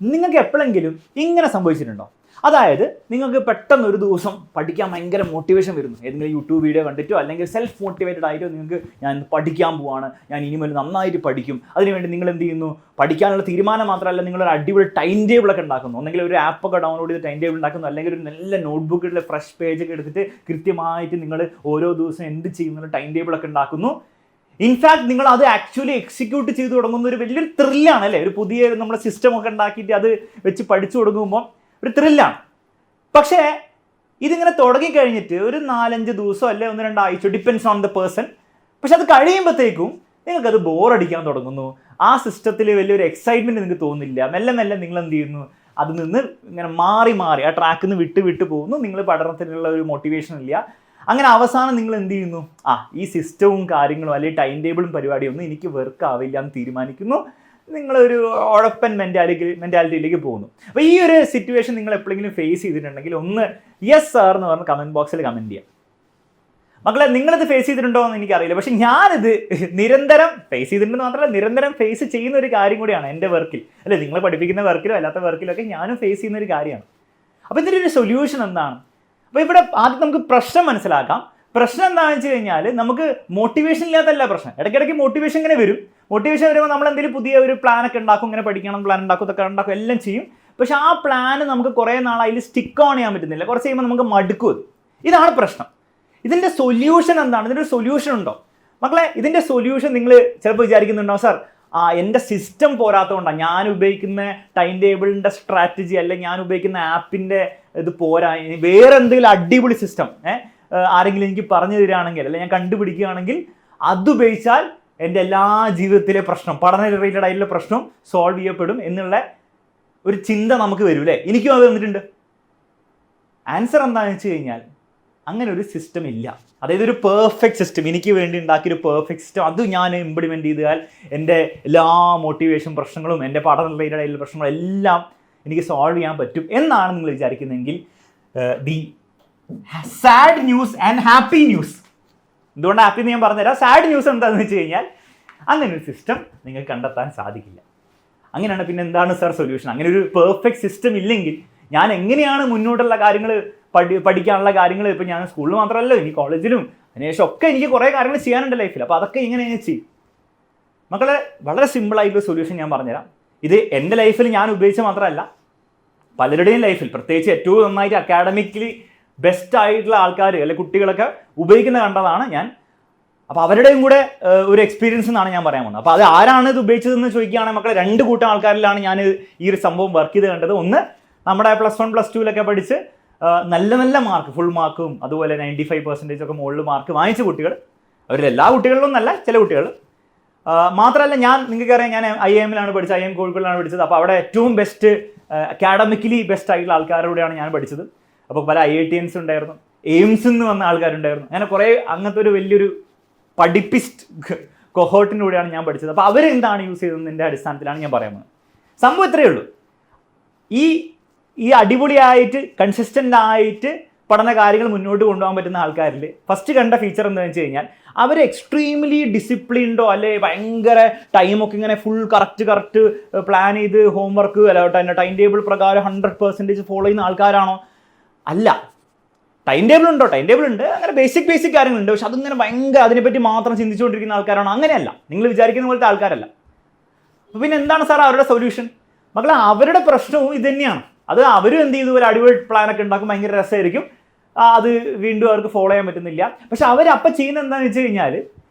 നിങ്ങൾക്ക് എപ്പോഴെങ്കിലും ഇങ്ങനെ സംഭവിച്ചിട്ടുണ്ടോ? അതായത് നിങ്ങൾക്ക് പെട്ടെന്ന് ഒരു ദിവസം പഠിക്കാൻ ഭയങ്കര മോട്ടിവേഷൻ വരുന്നു, ഏതെങ്കിലും യൂട്യൂബ് വീഡിയോ കണ്ടിട്ടോ അല്ലെങ്കിൽ സെൽഫ് മോട്ടിവേറ്റഡ് ആയിട്ടോ നിങ്ങൾക്ക് ഞാൻ പഠിക്കാൻ പോവാണ്, ഞാൻ ഇനിമേൽ നന്നായിട്ട് പഠിക്കും. അതിനുവേണ്ടി നിങ്ങൾ എന്ത് ചെയ്യുന്നു? പഠിക്കാനുള്ള തീരുമാനം മാത്രമല്ല, നിങ്ങളൊരു അടിപൊളി ടൈം ടേബിളൊക്കെ ഉണ്ടാക്കുന്നു. ഒന്നെങ്കിൽ ഒരു ആപ്പൊക്കെ ഡൗൺലോഡ് ചെയ്ത് ടൈം ടേബിൾ ഉണ്ടാക്കുന്നു, അല്ലെങ്കിൽ ഒരു നല്ല നോട്ട്ബുക്കിലെ ഫ്രഷ് പേജൊക്കെ എടുത്തിട്ട് കൃത്യമായിട്ട് നിങ്ങൾ ഓരോ ദിവസം എന്ത് ചെയ്യുന്ന ടൈം ടേബിളൊക്കെ ഉണ്ടാക്കുന്നു. ഇൻഫാക്ട് നിങ്ങൾ അത് ആക്ച്വലി എക്സിക്യൂട്ട് ചെയ്ത് തുടങ്ങുന്ന ഒരു വലിയൊരു ത്രില്ലാണ് അല്ലേ? ഒരു പുതിയ നമ്മുടെ സിസ്റ്റം ഒക്കെ ഉണ്ടാക്കിയിട്ട് അത് വെച്ച് പഠിച്ചു തുടങ്ങുമ്പോൾ ഒരു ത്രില്ലാണ്. പക്ഷേ ഇതിങ്ങനെ തുടങ്ങിക്കഴിഞ്ഞിട്ട് ഒരു 4-5 ദിവസം അല്ലെ 1-2 ആഴ്ച, ഡിപ്പെൻസ് ഓൺ ദ പേഴ്സൺ. പക്ഷെ അത് കഴിയുമ്പോഴത്തേക്കും നിങ്ങൾക്കത് ബോറടിക്കാൻ തുടങ്ങുന്നു. ആ സിസ്റ്റത്തിൽ വലിയൊരു എക്സൈറ്റ്മെൻറ്റ് നിങ്ങൾക്ക് തോന്നുന്നില്ല. മെല്ലെ മെല്ലെ നിങ്ങൾ എന്ത് ചെയ്യുന്നു? അതിൽ നിന്ന് ഇങ്ങനെ മാറി ആ ട്രാക്കിൽ നിന്ന് വിട്ട് പോകുന്നു. നിങ്ങൾ പഠനത്തിനുള്ള ഒരു മോട്ടിവേഷൻ ഇല്ല. അങ്ങനെ അവസാനം നിങ്ങൾ എന്ത് ചെയ്യുന്നു? ഈ സിസ്റ്റവും കാര്യങ്ങളും അല്ലെങ്കിൽ ടൈം ടേബിളും പരിപാടിയൊന്നും എനിക്ക് വർക്ക് ആവില്ല എന്ന് തീരുമാനിക്കുന്നു. നിങ്ങളൊരു ഉഴപ്പൻ മെൻറ്റാലിറ്റിയിലേക്ക് പോകുന്നു. അപ്പോൾ ഈ ഒരു സിറ്റുവേഷൻ നിങ്ങൾ എപ്പോഴെങ്കിലും ഫേസ് ചെയ്തിട്ടുണ്ടെങ്കിൽ ഒന്ന് യെസ് സാർ എന്ന് പറഞ്ഞ് കമൻറ്റ് ബോക്സിൽ കമൻറ്റ് ചെയ്യാം. മക്കളെ, നിങ്ങളിത് ഫേസ് ചെയ്തിട്ടുണ്ടോ എന്ന് എനിക്കറിയില്ല, പക്ഷെ ഞാനിത് നിരന്തരം ഫേസ് ചെയ്തിട്ടുണ്ടെന്ന് മാത്രമല്ല, നിരന്തരം ഫേസ് ചെയ്യുന്ന ഒരു കാര്യം കൂടിയാണ് എൻ്റെ വർക്കിൽ. അല്ലെ, നിങ്ങൾ പഠിപ്പിക്കുന്ന വർക്കിലോ അല്ലാത്ത വർക്കിലൊക്കെ ഞാനും ഫേസ് ചെയ്യുന്ന ഒരു കാര്യമാണ്. അപ്പോൾ ഇതിൻ്റെ ഒരു സൊല്യൂഷൻ എന്താണ്? അപ്പോൾ ഇവിടെ ആദ്യം നമുക്ക് പ്രശ്നം മനസ്സിലാക്കാം. പ്രശ്നം എന്താണെന്ന് വെച്ച് കഴിഞ്ഞാൽ, നമുക്ക് മോട്ടിവേഷൻ ഇല്ലാത്തല്ല പ്രശ്നം. ഇടയ്ക്കിടയ്ക്ക് മോട്ടിവേഷൻ ഇങ്ങനെ വരും. മോട്ടിവേഷൻ വരുമ്പോൾ നമ്മൾ എന്തെങ്കിലും പുതിയ ഒരു പ്ലാനൊക്കെ ഉണ്ടാക്കും, ഇങ്ങനെ പഠിക്കണം പ്ലാൻ ഉണ്ടാക്കും, ഇതൊക്കെ ഉണ്ടാക്കും, എല്ലാം ചെയ്യും. പക്ഷെ ആ പ്ലാന് നമുക്ക് കുറേ നാൾ അതിൽ സ്റ്റിക്ക് ഓൺ ചെയ്യാൻ പറ്റുന്നില്ല. കുറച്ച് കഴിയുമ്പോൾ നമുക്ക് മടുക്കും. ഇതാണ് പ്രശ്നം. ഇതിൻ്റെ സൊല്യൂഷൻ എന്താണ്? ഇതിൻ്റെ ഒരു സൊല്യൂഷൻ ഉണ്ടോ? മക്കളെ, ഇതിൻ്റെ സൊല്യൂഷൻ നിങ്ങൾ ചിലപ്പോൾ വിചാരിക്കുന്നുണ്ടോ, സാർ എൻ്റെ സിസ്റ്റം പോരാത്തതുകൊണ്ടാണ്, ഞാൻ ഉപയോഗിക്കുന്ന ടൈം ടേബിളിൻ്റെ സ്ട്രാറ്റജി അല്ലെങ്കിൽ ഞാൻ ഉപയോഗിക്കുന്ന ആപ്പിൻ്റെ ഇത് പോരാ, വേറെ എന്തെങ്കിലും അടിപൊളി സിസ്റ്റം ആരെങ്കിലും എനിക്ക് പറഞ്ഞു തരികയാണെങ്കിൽ അല്ലെങ്കിൽ ഞാൻ കണ്ടുപിടിക്കുകയാണെങ്കിൽ അതുപയോഗിച്ചാൽ എൻ്റെ എല്ലാ ജീവിതത്തിലെ പ്രശ്നം, പഠന റിലേറ്റഡ് ആയിട്ടുള്ള പ്രശ്നം സോൾവ് ചെയ്യപ്പെടും എന്നുള്ള ഒരു ചിന്ത നമുക്ക് വരും അല്ലേ? എനിക്കും അത് വന്നിട്ടുണ്ട്. ആൻസർ എന്താണെന്ന് വെച്ച് കഴിഞ്ഞാൽ, അങ്ങനെ ഒരു സിസ്റ്റം ഇല്ല. അതായത് ഒരു പെർഫെക്റ്റ് സിസ്റ്റം, എനിക്ക് വേണ്ടി ഉണ്ടാക്കിയൊരു പെർഫെക്റ്റ് സിസ്റ്റം അത് ഞാൻ ഇംപ്ലിമെൻറ്റ് ചെയ്താൽ എൻ്റെ എല്ലാ മോട്ടിവേഷൻ പ്രശ്നങ്ങളും എൻ്റെ പഠന റിലേറ്റഡ് ആയിട്ടുള്ള പ്രശ്നങ്ങളും എല്ലാം എനിക്ക് സോൾവ് ചെയ്യാൻ പറ്റും എന്നാണ് നിങ്ങൾ വിചാരിക്കുന്നതെങ്കിൽ, the sad news and happy news. എന്തുകൊണ്ട് ഹാപ്പി എന്ന് ഞാൻ പറഞ്ഞുതരാം. സാഡ് ന്യൂസ് എന്താണെന്ന് വെച്ച് കഴിഞ്ഞാൽ, അങ്ങനെ ഒരു സിസ്റ്റം നിങ്ങൾക്ക് കണ്ടെത്താൻ സാധിക്കില്ല. അങ്ങനെയാണ് പിന്നെ എന്താണ് സാർ സൊല്യൂഷൻ? അങ്ങനെ ഒരു പെർഫെക്റ്റ് സിസ്റ്റം ഇല്ലെങ്കിൽ ഞാൻ എങ്ങനെയാണ് മുന്നോട്ടുള്ള കാര്യങ്ങൾ പഠിക്കാനുള്ള കാര്യങ്ങൾ, ഇപ്പോൾ ഞാൻ സ്കൂളിൽ മാത്രമല്ല ഇനി കോളേജിലും അതിനുശേഷം ഒക്കെ എനിക്ക് കുറേ കാര്യങ്ങൾ ചെയ്യാനുണ്ട് ലൈഫിൽ. അപ്പോൾ അതൊക്കെ ഇങ്ങനെ ചെയ്യും. മക്കളെ, വളരെ സിമ്പിളായിട്ടുള്ള സൊല്യൂഷൻ ഞാൻ പറഞ്ഞുതരാം. ഇത് എൻ്റെ ലൈഫിൽ ഞാൻ ഉപയോഗിച്ച മാത്രമല്ല, പലരുടെയും ലൈഫിൽ, പ്രത്യേകിച്ച് ഏറ്റവും നന്നായിട്ട് അക്കാഡമിക്കലി ബെസ്റ്റ് ആയിട്ടുള്ള ആൾക്കാർ അല്ലെങ്കിൽ കുട്ടികളൊക്കെ ഉപയോഗിക്കുന്ന കണ്ടതാണ് ഞാൻ. അപ്പോൾ അവരുടെയും കൂടെ ഒരു എക്സ്പീരിയൻസ് എന്നാണ് ഞാൻ പറയാൻ പോകുന്നത്. അപ്പോൾ അത് ആരാണ് ഇത് ഉപയോഗിച്ചതെന്ന് ചോദിക്കുകയാണെങ്കിൽ മക്കളെ, 2 കൂട്ടം ആൾക്കാരിലാണ് ഞാൻ ഈ ഒരു സംഭവം വർക്ക് ചെയ്ത് കണ്ടത്. ഒന്ന്, നമ്മുടെ +1 +2 പഠിച്ച് നല്ല മാർക്ക്, ഫുൾ മാർക്കും അതുപോലെ 95% ഒക്കെ മുകളിൽ മാർക്ക് വാങ്ങിച്ച കുട്ടികൾ. അവരിൽ എല്ലാ കുട്ടികളിലും നല്ല, ചില കുട്ടികൾ മാത്രമല്ല. നിങ്ങൾക്കറിയാം, ഞാൻ IIM പഠിച്ചത്, IIM കോഴിക്കോടിലാണ് പഠിച്ചത്. അപ്പോൾ അവിടെ ഏറ്റവും ബെസ്റ്റ് അക്കാഡമിക്കലി ബെസ്റ്റ് ആയിട്ടുള്ള ആൾക്കാരോടെയാണ് ഞാൻ പഠിച്ചത്. അപ്പോൾ പല IITians ഉണ്ടായിരുന്നു, എയിംസിൽ നിന്ന് വന്ന ആൾക്കാരുണ്ടായിരുന്നു. അങ്ങനെ കുറേ അങ്ങനത്തെ ഒരു വലിയൊരു പഠിപ്പിസ്റ്റ് കൊഹോട്ടിലൂടെയാണ് ഞാൻ പഠിച്ചത്. അപ്പോൾ അവരെന്താണ് യൂസ് ചെയ്തതിൻ്റെ അടിസ്ഥാനത്തിലാണ് ഞാൻ പറയാൻ പോകുന്നത്. സംഭവം ഇത്രയേ ഉള്ളൂ. ഈ അടിപൊളിയായിട്ട് കൺസിസ്റ്റൻ്റ് ആയിട്ട് പഠന കാര്യങ്ങൾ മുന്നോട്ട് കൊണ്ടുപോകാൻ പറ്റുന്ന ആൾക്കാരിൽ ഫസ്റ്റ് കണ്ട ഫീച്ചർ എന്താണെന്ന് വെച്ച് കഴിഞ്ഞാൽ, അവർ എക്സ്ട്രീംലി ഡിസിപ്ലിൻഡോ അല്ലെ ഭയങ്കര ടൈമൊക്കെ ഇങ്ങനെ ഫുൾ കറക്റ്റ് പ്ലാൻ ചെയ്ത് ഹോംവർക്ക് അല്ല ടൈം ടേബിൾ പ്രകാരം 100% ഫോളോ ചെയ്യുന്ന ആൾക്കാരാണോ? അല്ല. ടൈം ടേബിൾ ഉണ്ടോ? ടൈം ടേബിൾ ഉണ്ട്, അങ്ങനെ ബേസിക് കാര്യങ്ങളുണ്ട്. പക്ഷെ അതിങ്ങനെ ഭയങ്കര അതിനെപ്പറ്റി മാത്രം ചിന്തിച്ചുകൊണ്ടിരിക്കുന്ന ആൾക്കാരാണോ? അങ്ങനെയല്ല, നിങ്ങൾ വിചാരിക്കുന്ന പോലത്തെ ആൾക്കാരല്ല. അപ്പോൾ പിന്നെ എന്താണ് സാർ അവരുടെ സൊല്യൂഷൻ? മക്കളെ, അവരുടെ പ്രശ്നവും ഇത് തന്നെയാണ്. അത് അവരും എന്ത് ചെയ്തു, ഒരു അടിപൊളി പ്ലാനൊക്കെ ഉണ്ടാക്കും, ഭയങ്കര രസമായിരിക്കും, അത് വീണ്ടും അവർക്ക് ഫോളോ ചെയ്യാൻ പറ്റുന്നില്ല. പക്ഷെ അവരപ്പം ചെയ്യുന്നത് എന്താണെന്ന് വെച്ച് കഴിഞ്ഞാൽ,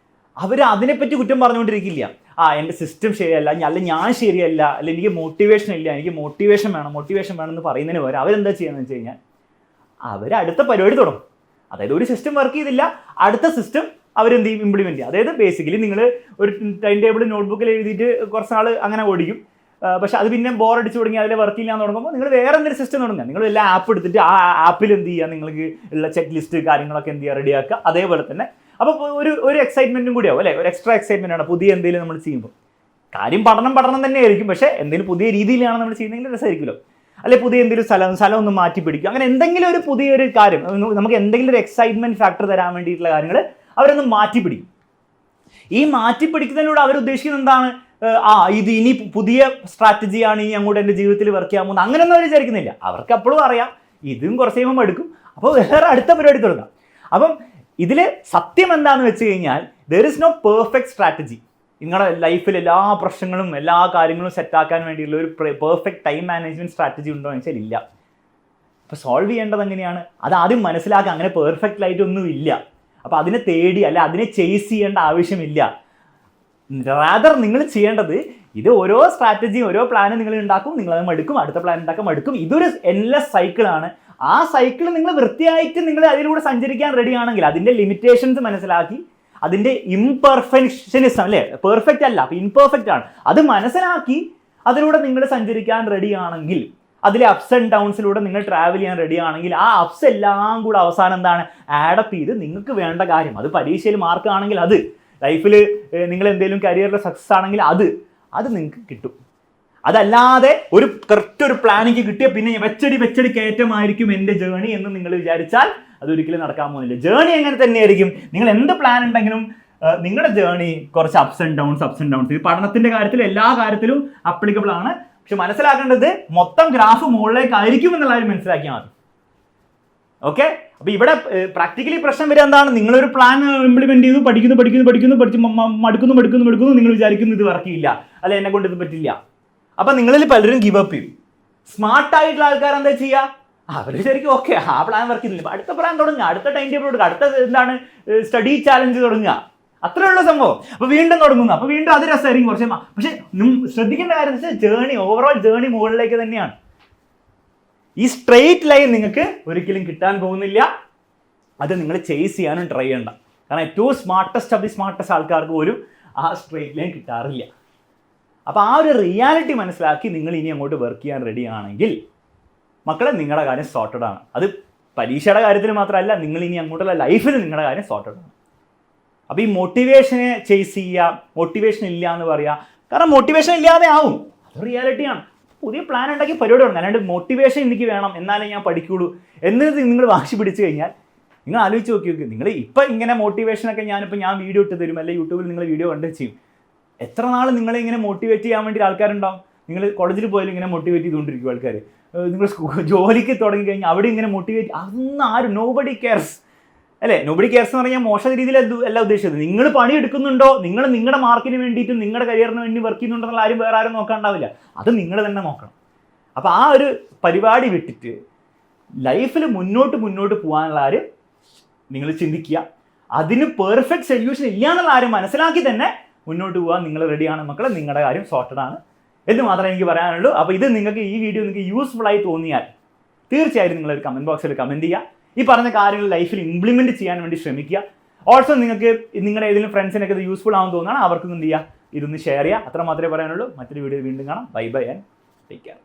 അവർ അതിനെപ്പറ്റി കുറ്റം പറഞ്ഞുകൊണ്ടിരിക്കില്ല. എൻ്റെ സിസ്റ്റം ശരിയല്ല, അല്ലെങ്കിൽ ഞാൻ ശരിയല്ല, അല്ലെങ്കിൽ എനിക്ക് മോട്ടിവേഷൻ ഇല്ല, എനിക്ക് മോട്ടിവേഷൻ വേണം എന്ന് പറയുന്നതിന് പകരം അവരെന്താ ചെയ്യുന്നത് വെച്ച് കഴിഞ്ഞാൽ, അവർ അടുത്ത പരിപാടി തുടങ്ങും. അതായത് ഒരു സിസ്റ്റം വർക്ക് ചെയ്തില്ല, അടുത്ത സിസ്റ്റം അവരെന്ത് ചെയ്യും, ഇംപ്ലിമെൻറ്റ് ചെയ്യുക. അതായത് ബേസിക്കലി നിങ്ങൾ ഒരു ടൈം ടേബിൾ നോട്ട്ബുക്കിൽ എഴുതിയിട്ട് കുറച്ച് നാൾ അങ്ങനെ ഓടിക്കും. പക്ഷെ അത് പിന്നെ ബോറടിച്ച് തുടങ്ങി അതിൽ വർക്ക് ചെയ്യാൻ തുടങ്ങുമ്പോൾ നിങ്ങൾ വേറെ എന്തെങ്കിലും സിസ്റ്റം തുടങ്ങുക. നിങ്ങൾ എല്ലാ ആപ്പ് എടുത്തിട്ട് ആ ആപ്പിൽ എന്ത് ചെയ്യുക, നിങ്ങൾക്ക് ഉള്ള ചെക്ക് ലിസ്റ്റ് കാര്യങ്ങളൊക്കെ എന്ത് ചെയ്യുക, റെഡിയാക്കുക. അതേപോലെ തന്നെ അപ്പോൾ ഒരു എക്സൈറ്റ്മെൻറ്റും കൂടിയാവും അല്ലേ? ഒരു എക്സ്ട്രാ എക്സൈറ്റ്മെൻ്റ് ആണ് പുതിയ എന്തെങ്കിലും നമ്മൾ ചെയ്യുമ്പോൾ. കാര്യം പഠനം തന്നെ ആയിരിക്കും, പക്ഷേ എന്തെങ്കിലും പുതിയ രീതിയിലാണ് നമ്മൾ ചെയ്യുന്നതെങ്കിൽ രസമായിരിക്കുമല്ലോ. അല്ലെ പുതിയ എന്തെങ്കിലും സ്ഥലം ഒന്ന് മാറ്റി പിടിക്കും. അങ്ങനെ എന്തെങ്കിലും ഒരു പുതിയൊരു കാര്യം, നമുക്ക് എന്തെങ്കിലും ഒരു എക്സൈറ്റ്മെൻറ്റ് ഫാക്ടർ തരാൻ വേണ്ടിയിട്ടുള്ള കാര്യങ്ങൾ അവരൊന്ന് മാറ്റി പിടിക്കും. ഈ മാറ്റി പിടിക്കുന്നതിലൂടെ അവർ ഉദ്ദേശിക്കുന്നത് എന്താണ്? ഇത് ഇനി പുതിയ സ്ട്രാറ്റജിയാണ് ഇനി അങ്ങോട്ട് എൻ്റെ ജീവിതത്തിൽ വർക്ക് ചെയ്യാൻ പോകുന്നത്, അങ്ങനെയൊന്നും അവർ വിചാരിക്കുന്നില്ല. അവർക്ക് അപ്പോഴും അറിയാം ഇതും കുറച്ച് കഴിയുമ്പോൾ എടുക്കും, അപ്പോൾ വേറെ അടുത്ത പരിപാടി തുടങ്ങാം. അപ്പം ഇതിൽ സത്യം എന്താണെന്ന് വെച്ച് കഴിഞ്ഞാൽ there is no perfect strategy. നിങ്ങളുടെ ലൈഫിൽ എല്ലാ പ്രശ്നങ്ങളും എല്ലാ കാര്യങ്ങളും സെറ്റാക്കാൻ വേണ്ടിയുള്ള ഒരു പെർഫെക്റ്റ് ടൈം മാനേജ്മെൻറ്റ് സ്ട്രാറ്റജി ഉണ്ടോ എന്ന് വെച്ചാൽ ഇല്ല. അപ്പോൾ സോൾവ് ചെയ്യേണ്ടത് എങ്ങനെയാണ്? അത് ആദ്യം മനസ്സിലാക്കുക. അങ്ങനെ പെർഫെക്റ്റ് ആയിട്ടൊന്നും ഇല്ല. അപ്പോൾ അതിനെ തേടി അല്ല അതിനെ ചേസ് ചെയ്യേണ്ട ആവശ്യമില്ല. റാദർ നിങ്ങൾ ചെയ്യേണ്ടത് ഇത് ഓരോ സ്ട്രാറ്റജിയും ഓരോ പ്ലാനും നിങ്ങൾ ഉണ്ടാക്കും, നിങ്ങളത് മടുക്കും, അടുത്ത പ്ലാൻ ഉണ്ടാക്കാൻ മടുക്കും. ഇതൊരു എൻലെസ് സൈക്കിളാണ്. ആ സൈക്കിൾ നിങ്ങൾ വൃത്തിയായിട്ട് നിങ്ങൾ അതിലൂടെ സഞ്ചരിക്കാൻ റെഡിയാണെങ്കിൽ അതിൻ്റെ ലിമിറ്റേഷൻസ് മനസ്സിലാക്കി അതിൻ്റെ ഇംപെർഫെക്ഷനിസം അല്ലേ, പെർഫെക്റ്റ് അല്ല അപ്പോൾ ഇംപെർഫെക്റ്റ് ആണ്, അത് മനസ്സിലാക്കി അതിലൂടെ നിങ്ങൾ സഞ്ചരിക്കാൻ റെഡിയാണെങ്കിൽ, അതിലെ അപ്സ് ആൻഡ് ഡൗൺസിലൂടെ നിങ്ങൾ ട്രാവൽ ചെയ്യാൻ റെഡിയാണെങ്കിൽ ആ അപ്സ് എല്ലാം കൂടെ അവസാനം എന്താണ് ആഡപ്പ് ചെയ്ത് നിങ്ങൾക്ക് വേണ്ട കാര്യം, അത് പരീക്ഷയിൽ മാർക്കാണെങ്കിൽ അത്, ലൈഫിൽ നിങ്ങൾ എന്തെങ്കിലും കരിയറിൽ സക്സസ് ആണെങ്കിൽ അത് നിങ്ങൾക്ക് കിട്ടും. അതല്ലാതെ ഒരു കറക്റ്റ് ഒരു പ്ലാനിങ് കിട്ടിയ പിന്നെ വെച്ചടി കയറ്റമായിരിക്കും എൻ്റെ ജേണി എന്ന് നിങ്ങൾ വിചാരിച്ചാൽ അതൊരിക്കലും നടക്കാൻ പോകുന്നില്ല. ജേണി എങ്ങനെ തന്നെയായിരിക്കും. നിങ്ങൾ എന്ത് പ്ലാൻ ഉണ്ടെങ്കിലും നിങ്ങളുടെ ജേണി കുറച്ച് അപ്സ് ആൻഡ് ഡൗൺസ് ഇത് പഠനത്തിൻ്റെ കാര്യത്തിലും എല്ലാ കാര്യത്തിലും അപ്ലിക്കബിൾ ആണ്. പക്ഷെ മനസ്സിലാക്കേണ്ടത് മൊത്തം ഗ്രാഫ് മുകളിലേക്കായിരിക്കും എന്നുള്ള കാര്യം മനസ്സിലാക്കിയാൽ മതി. ഓക്കെ, അപ്പോൾ ഇവിടെ പ്രാക്ടിക്കലി പ്രശ്നം വരിക എന്താണ്? നിങ്ങളൊരു പ്ലാൻ ഇംപ്ലിമെന്റ് ചെയ്തു, പഠിച്ച് മടുക്കുന്നു, നിങ്ങൾ വിചാരിക്കുന്നു ഇത് വർക്ക് ചെയ്യില്ല, അല്ല എന്നെ കൊണ്ട് ഇത് പറ്റില്ല. അപ്പം നിങ്ങളിൽ പലരും ഗിവ് അപ്പ് ചെയ്യും. സ്മാർട്ടായിട്ടുള്ള ആൾക്കാർ എന്താ ചെയ്യുക? അവർ ശരിക്കും ഓക്കെ ആ പ്ലാൻ വർക്ക് ചെയ്യുന്നില്ല, അടുത്ത പ്ലാൻ തുടങ്ങുക, അടുത്ത ടൈം ടേബിൾ കൊടുക്കുക, അടുത്ത എന്താണ് സ്റ്റഡി ചാലഞ്ച് തുടങ്ങുക, അത്രയുള്ള സംഭവം. അപ്പോൾ വീണ്ടും തുടങ്ങുന്നു, അപ്പോൾ വീണ്ടും അത് രസമായിരിക്കും കുറച്ച്. പക്ഷെ ശ്രദ്ധിക്കേണ്ട കാര്യം എന്ന് വെച്ചാൽ ജേണി, ഓവറോൾ ജേണി മുകളിലേക്ക് തന്നെയാണ്. ഈ സ്ട്രെയിറ്റ് ലൈൻ നിങ്ങൾക്ക് ഒരിക്കലും കിട്ടാൻ പോകുന്നില്ല. അത് നിങ്ങൾ ചേസ് ചെയ്യാനും ട്രൈ ചെയ്യണ്ട. കാരണം ഏറ്റവും സ്മാർട്ടസ്റ്റ് ഓഫ് ദി സ്മാർട്ടസ്റ്റ് ആൾക്കാർക്ക് പോലും ആ സ്ട്രെയിറ്റ് ലൈൻ കിട്ടാറില്ല. അപ്പോൾ ആ ഒരു റിയാലിറ്റി മനസ്സിലാക്കി നിങ്ങൾ ഇനി അങ്ങോട്ട് വർക്ക് ചെയ്യാൻ റെഡി ആണെങ്കിൽ മക്കളെ നിങ്ങളുടെ കാര്യം സോർട്ടഡ് ആണ്. അത് പരീക്ഷയുടെ കാര്യത്തിൽ മാത്രമല്ല, നിങ്ങൾ ഇനി അങ്ങോട്ടുള്ള ലൈഫിൽ നിങ്ങളുടെ കാര്യം സോർട്ടഡ് ആണ്. അപ്പോൾ ഈ മോട്ടിവേഷനെ ചേസ് ചെയ്യുക, മോട്ടിവേഷൻ ഇല്ല എന്ന് പറയുക, കാരണം മോട്ടിവേഷൻ ഇല്ലാതെ ആവും, അത് റിയാലിറ്റിയാണ്. പുതിയ പ്ലാൻ ഉണ്ടാക്കി പരിപാടി തുടങ്ങും. അല്ലാണ്ട് മോട്ടിവേഷൻ എനിക്ക് വേണം എന്നാലേ ഞാൻ പഠിക്കുള്ളൂ എന്നത് നിങ്ങൾ വാശി പിടിച്ച് കഴിഞ്ഞാൽ നിങ്ങൾ ആലോചിച്ച് നോക്കി. നിങ്ങൾ ഇപ്പം ഇങ്ങനെ മോട്ടിവേഷനൊക്കെ ഞാൻ വീഡിയോ ഇട്ട് തരും, അല്ലെങ്കിൽ യൂട്യൂബിൽ നിങ്ങൾ വീഡിയോ കണ്ട് ചെയ്യും. എത്ര നാൾ നിങ്ങളെ ഇങ്ങനെ മോട്ടിവേറ്റ് ചെയ്യാൻ വേണ്ടി ആൾക്കാരുണ്ടാവും? നിങ്ങൾ കോളേജിൽ പോയാലും ഇങ്ങനെ മോട്ടിവേറ്റ് ചെയ്തുകൊണ്ടിരിക്കും ആൾക്കാർ. നിങ്ങൾ ജോലിക്ക് തുടങ്ങി കഴിഞ്ഞാൽ അവിടെ ഇങ്ങനെ മോട്ടിവേറ്റ്, അതൊന്നും ആരും നോബഡി കെയർസ് അല്ലേ. നോബഡി കെയർസ് എന്ന് പറഞ്ഞാൽ മോശ രീതിയിൽ അല്ല ഉദ്ദേശിച്ചത്. നിങ്ങൾ പണി എടുക്കുന്നുണ്ടോ, നിങ്ങൾ നിങ്ങളുടെ മാർക്കിന് വേണ്ടിയിട്ടും നിങ്ങളുടെ കരിയറിന് വേണ്ടി വർക്ക് ചെയ്യുന്നുണ്ടെന്നുള്ള ആരും വേറെ ആരും നോക്കാണ്ടാവില്ല, അത് നിങ്ങൾ തന്നെ നോക്കണം. അപ്പോൾ ആ ഒരു പരിപാടി വിട്ടിട്ട് ലൈഫിൽ മുന്നോട്ട് പോകാനുള്ള ആരും നിങ്ങൾ ചിന്തിക്കുക. അതിന് പെർഫെക്റ്റ് സൊല്യൂഷൻ ഇല്ല എന്നുള്ള ആരും മനസ്സിലാക്കി തന്നെ മുന്നോട്ട് പോകാൻ നിങ്ങൾ റെഡിയാണ് മക്കളെ. നിങ്ങളുടെ കാര്യം സോർട്ടഡ് ആണ് എന്ന് മാത്രമേ എനിക്ക് പറയാനുള്ളൂ. അപ്പോൾ ഇത് നിങ്ങൾക്ക് ഈ വീഡിയോ നിങ്ങൾക്ക് യൂസ്ഫുൾ ആയി തോന്നിയാൽ തീർച്ചയായും നിങ്ങളൊരു കമൻറ്റ് ബോക്സിൽ കമൻറ്റ് ചെയ്യുക. ഈ പറഞ്ഞ കാര്യങ്ങൾ ലൈഫിൽ ഇംപ്ലിമെൻറ്റ് ചെയ്യാൻ വേണ്ടി ശ്രമിക്കുക. ഓൾസോ നിങ്ങൾക്ക് നിങ്ങളുടെ ഏതെങ്കിലും ഫ്രണ്ട്സിനൊക്കെ ഇത് യൂസ്ഫുൾ ആണെന്ന് തോന്നുകയാണ്, അവർക്കും എന്ത് ചെയ്യുക, ഇതൊന്ന് ഷെയർ ചെയ്യുക. അത്ര മാത്രമേ പറയാനുള്ളൂ. മറ്റൊരു വീഡിയോ വീണ്ടും കാണാം. Bye and take care.